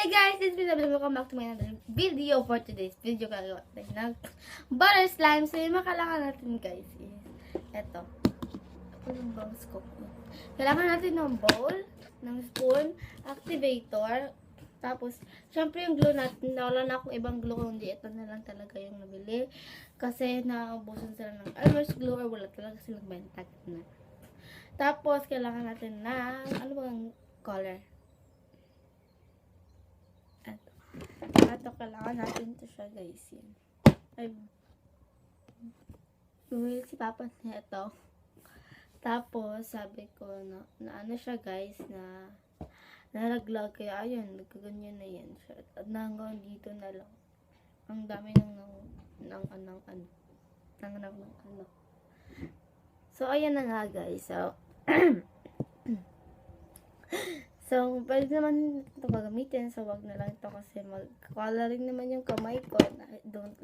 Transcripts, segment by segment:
Hi guys, it's me, welcome back to my another video. For today's video, gagawa tayo ng butter slime. So yung makailangan natin guys is eto. Ito yung bowl scoop. Kailangan natin ng bowl, ng spoon, activator, tapos syempre yung glue natin. Wala na akong ibang glue, kundi ito na lang talaga yung nabili. Kasi naubusan sila ng Elmer's glue or wala talaga silang benta na. Tapos kailangan natin ng ano bang color. Ito, kailangan natin ito siya guys. Yan. Ay, bumili si Papa niya ito. Tapos, sabi ko na ano siya guys, na nalaglag. Kaya ayun, nagkaganyan na yan siya. At hanggang dito na lang. Ang dami ng So, ayan na nga guys. So, so, pwede naman ito gagamitin. So, wag na lang ito kasi mag-coloring naman yung kamay ko. I don't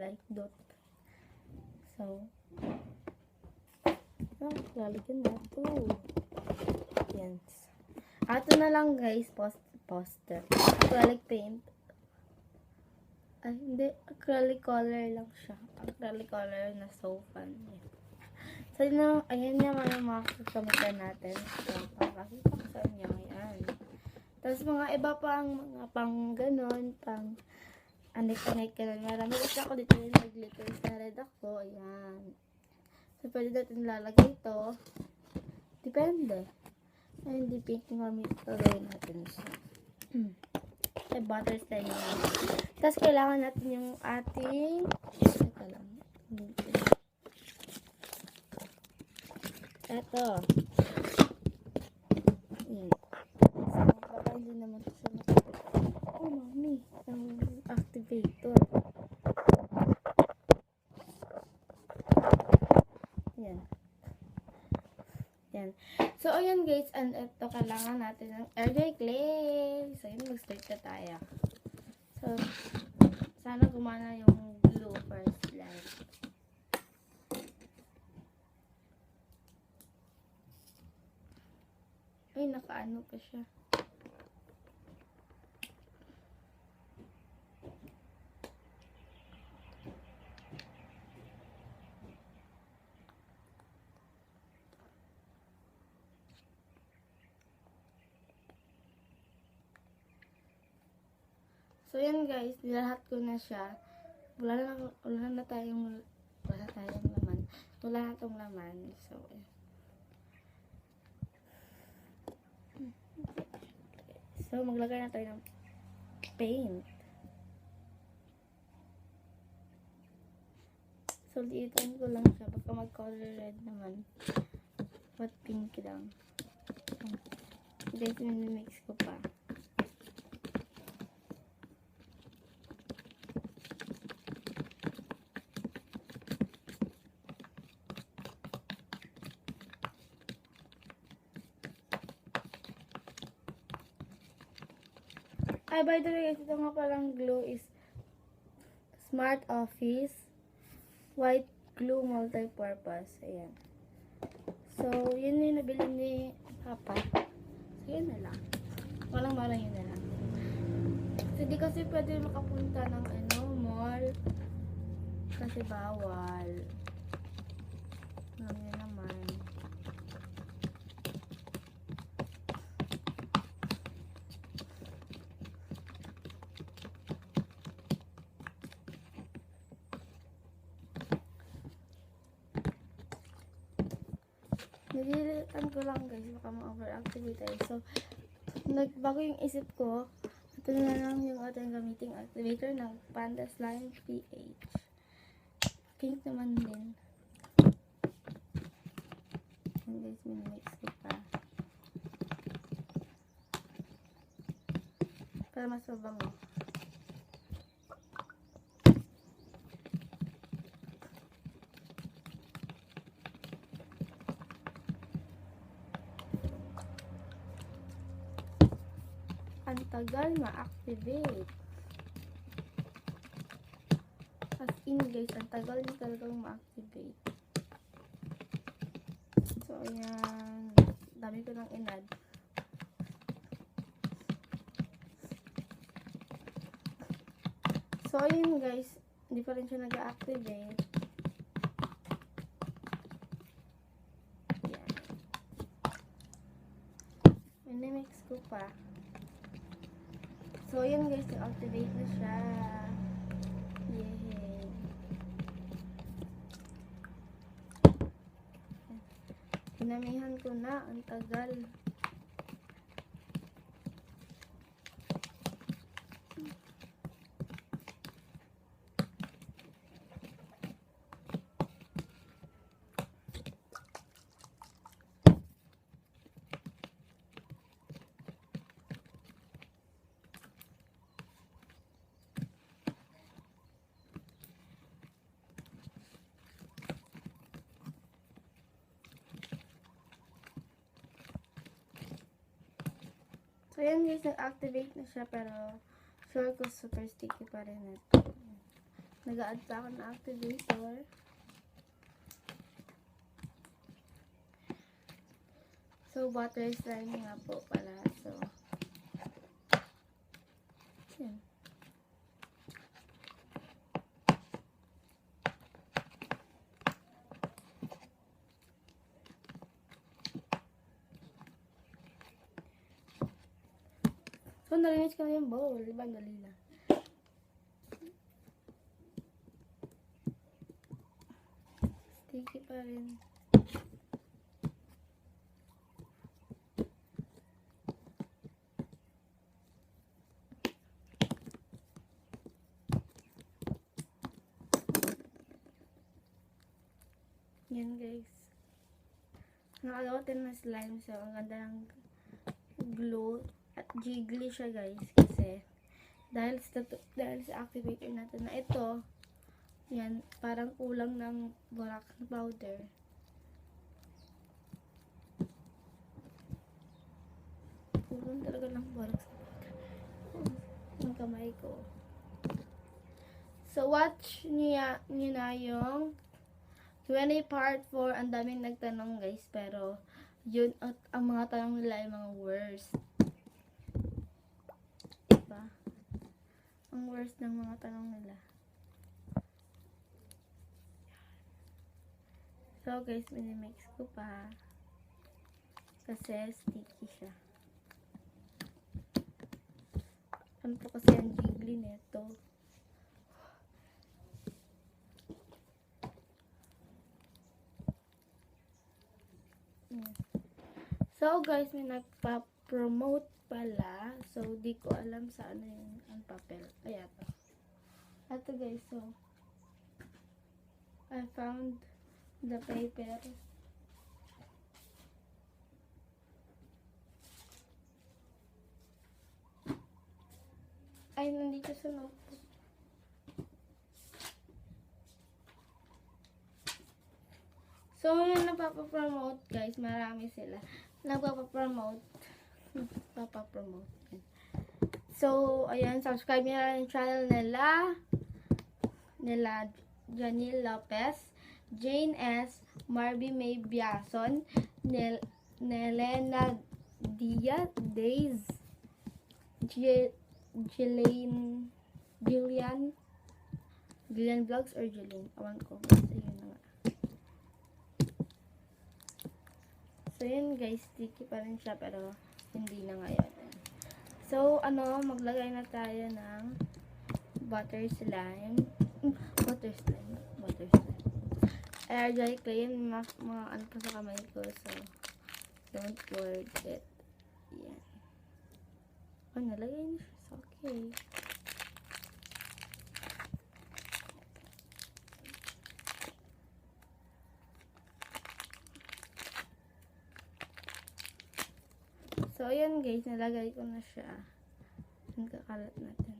like dot. So, lalagyan na ito. Yan. Ito na lang guys, poster. Acrylic paint. Ay, hindi. Acrylic color lang siya. Acrylic color na so fun. Yan. So, ayan naman yung mga kagamitan natin. So, papakita ko sa inyo. Ayan. Tapos, mga iba pang mga pang ganon, pang anik-anik ka na. Marami kasi ako dito yung nag-glitters na red ako. Ayan. So, pwede natin lalagay ito. Depende. Ay, hindi pink yung gawin natin siya. Ay, butter slime naman. Tapos, kailangan natin yung ating teka lang. Ito. Ayan. So, baka hindi naman ito siya matapos. Oh, mami. Ang activator. Ayan. Ayan. So, ayan guys. And ito, kailangan natin ng airway clay. So, yun, mag-start na tayo. So, sana gumana yung glue first slide. Ay, nakaano pa siya. So, yan guys. Nilahat ko na siya. Wala na tayong laman. Wala na tong laman. So, So, maglagay na tayo ng paint. So, liitan ko lang siya. Baka mag-color red naman. But pink lang. Guys, mix ko pa. Ay, by the way, ito nga palang glue is Smart Office White Glue Multi-Purpose. Ayan. So, yun yung nabili ni Papa. So, yun na lang. Walang yun na lang. So, di kasi pwede makapunta ng mall. Kasi bawal. Namin naman. Nililitan ko lang guys, baka ma-overactivate tayo. So, nagbago yung isip ko. Ito na lang yung ating gamiting activator ng Panda Slime PH. Pink naman din. And guys, minimix ko pa. Para mas mabango. Ang tagal ma-activate. As in guys, ang tagal niya talagang ma-activate. So, ayan. Dami ko nang inad. So, ayun guys. Hindi pa rin siya nag-activate. Yan. Minimix ko pa. So, ayun guys. Nag-activate na siya. Yay. Pinamihan ko na. Ang tagal. So, yan guys, nag-activate na siya, pero sure ko super sticky pa rin ito. Nag-add pa ako ng activator. So, butter slime nga po pala. So, yan. So, nalinis ko na yung bowl. Diba? Dali na. Sticky pa rin. Yan guys. Nakalotin na slime. So, ang ganda ng glow. At jiggly siya guys. Kasi, dahil sa activator natin na ito, yan, parang kulang ng borax powder. Kulang talaga ng borax powder. Yung kamay ko. So, watch niyo na yung 20 part 4. Ang daming nagtanong guys. Pero, yun, at ang mga tanong nila ay mga worst. Diba? Ang worst ng mga tanong nila. So, guys, minimix ko pa. Kasi, sticky siya. Ano po kasi ang jiggly nito. So, guys, may nagpa-promote pala. So, di ko alam sa ano yung ang papel. Ayan to. Ito, guys. So, I found the paper. Ay, nandito sa notebook. So, yung napapapromote, guys, marami sila. Nagpapapromote. So, ayan, subscribe nyo na yung channel nila Janelle Lopez, Jane S., Marby May Biason, Nelena Days, Jillian Vlogs or Jillian. Awan ko. Basta yun na nga. So, yun guys. Sticky pa rin siya pero hindi na ngayon. So, maglagay na tayo ng butter slime. Air dry clay. Mga ano pa sa kamay ko. So, don't forget. Yan. Oh, nalagay na siya. So, okay. So, ayan guys, nalagay ko na siya. Ang kakalat natin.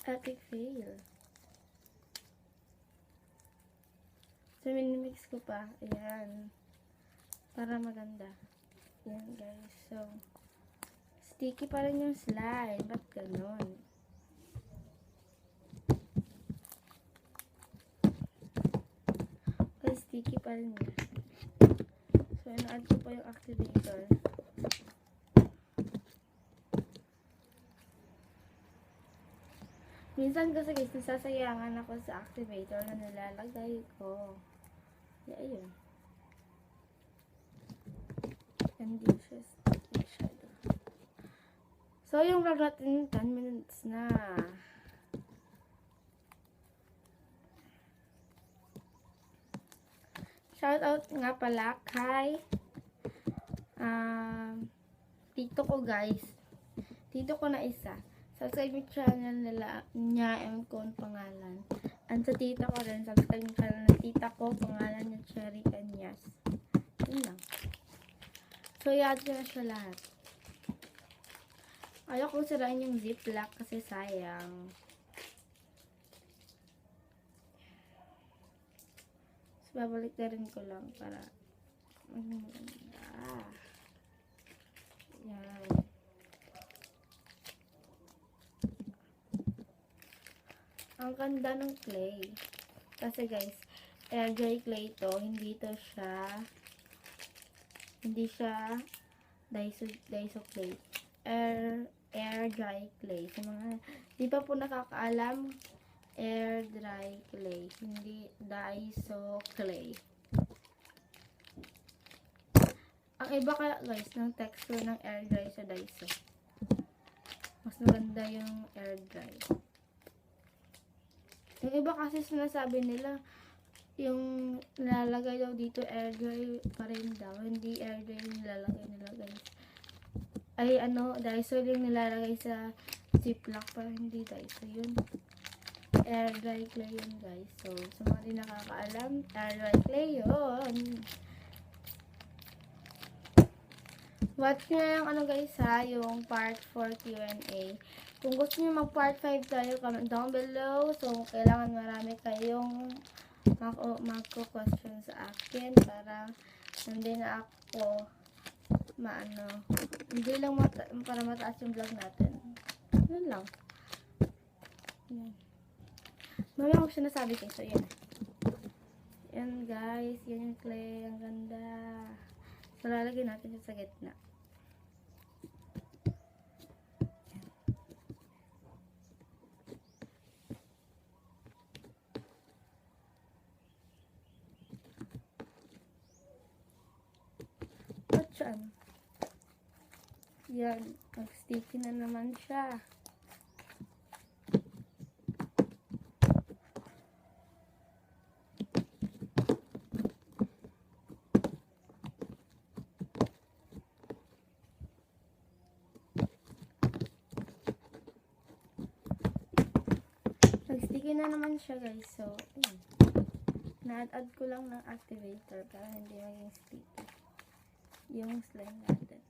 Epic fail. So, minimix ko pa. Ayan. Para maganda. Ayan guys. So, sticky pa rin yung slime. Ba't ganon? Sticky pa rin yan. So, So, ina-add ko pa yung activator. Minsan kasi guys, nasasayangan ako sa activator na nilalagay ko. Yeah, ayun. Hindi siya masyado. So, yung vlog natin, 10 minutes na. Shoutout nga pala kay tito ko guys. Tito ko na isa. Subscribe yung channel nila niya ko ang pangalan. And sa tita ko rin, subscribe yung channel ng tita ko, pangalan niya Cherry Kanyas. Yun lang. So, i-add ko na siya lahat. Ayaw ko sirain yung ziplock kasi sayang. So, babalik na rin ko lang para maganda. Yan. Ang ganda ng clay. Kasi guys, air dry clay to. Hindi siya Daiso clay. Air dry clay. Sa mga di pa po nakakaalam, air dry clay. Hindi Daiso clay. Ang iba kaya guys, ng texture ng air dry sa Daiso. Mas maganda yung air dry. Yung iba kasi sinasabi nila, yung nilalagay daw dito air dry pa rin daw. Hindi air dry yung nilalagay nila guys. Ay Daiso yung nilalagay sa ziplock pa. Hindi Daiso yun. Air dry clay yun guys. So, sa mga di nakakaalam, air dry clay yun. Watch nyo yung guys ha, yung part 4 Q&A. Kung gusto nyo mag part 5 tayo, comment down below. So, kailangan marami kayong magko-question sa akin para hindi na ako hindi lang para mataas yung vlog natin. Yun lang. Yan. Mamaya ko siya nasabi kayo. So, yan. Yan guys. Yan yung clay. Ang ganda. So, lalagyan natin siya sa gitna. Yan. Yan. Mag-sticky na naman siya. Mag-sticky na naman siya guys. So, na-add ko lang ng activator para hindi maging sticky yung slime natin.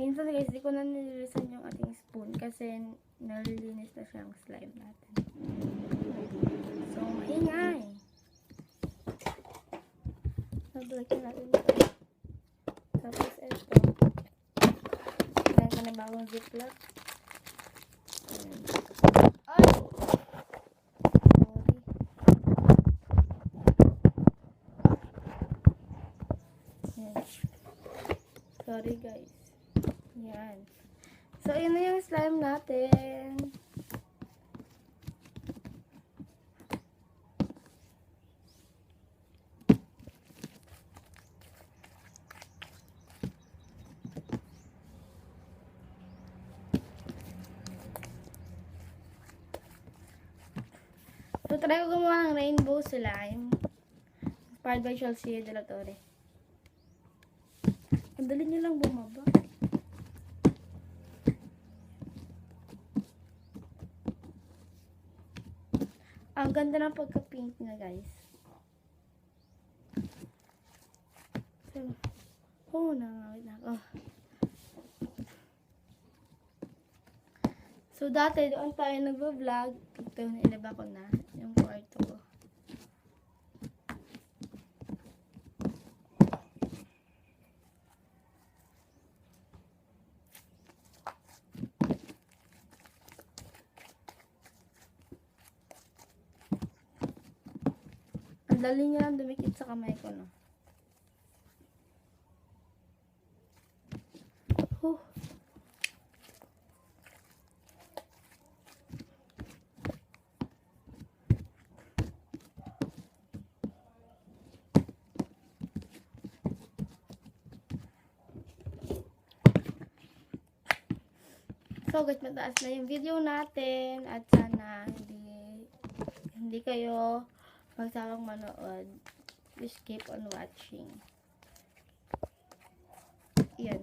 Minsan guys, di ko na nililisan yung ating spoon kasi nalilinis na siya ang slime natin. So, maingay! Nabalakin natin ito. Tapos ito. Kaya ka na bagong ziplock. Ay! Sorry guys. Yan. So, yun na yung slime natin. So, try ko gumawa ng rainbow slime. Inspired by Chelsea de la Torre. Ang dali niyo lang bumaba. Ang ganda ng pagka-pink niya, guys. So, nangawit na ako. So, dati doon tayo nagbo-vlog. Ito, inaba ko na yung kwarto ko. Dali niya lang dumikit sa kamay ko, no? Huh. So guys, mataas na yung video natin at sana hindi kayo magsawang manood. Just keep on watching. Yan.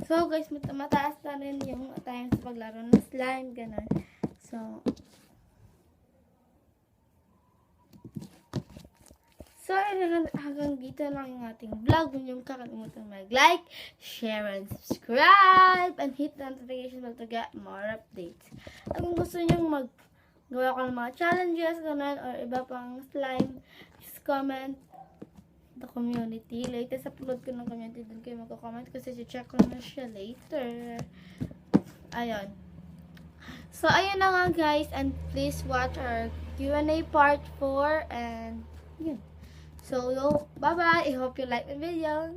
So guys, mataas na rin yung time sa paglaro ng slime, ganun. So, hanggang dito lang yung ating vlog. Huwag niyong kakalimutan mag-like, share, and subscribe. And hit the notification bell to get more updates. At kung gusto niyong magawa ko ng mga challenges, ganun, or iba pang slime, just comment the community. Latest upload ko ng community, dun kayo magko-comment kasi check ko na siya later. Ayun. So, ayun na nga guys. And please watch our Q&A part 4. And, yun. So, bye-bye. I hope you like the video.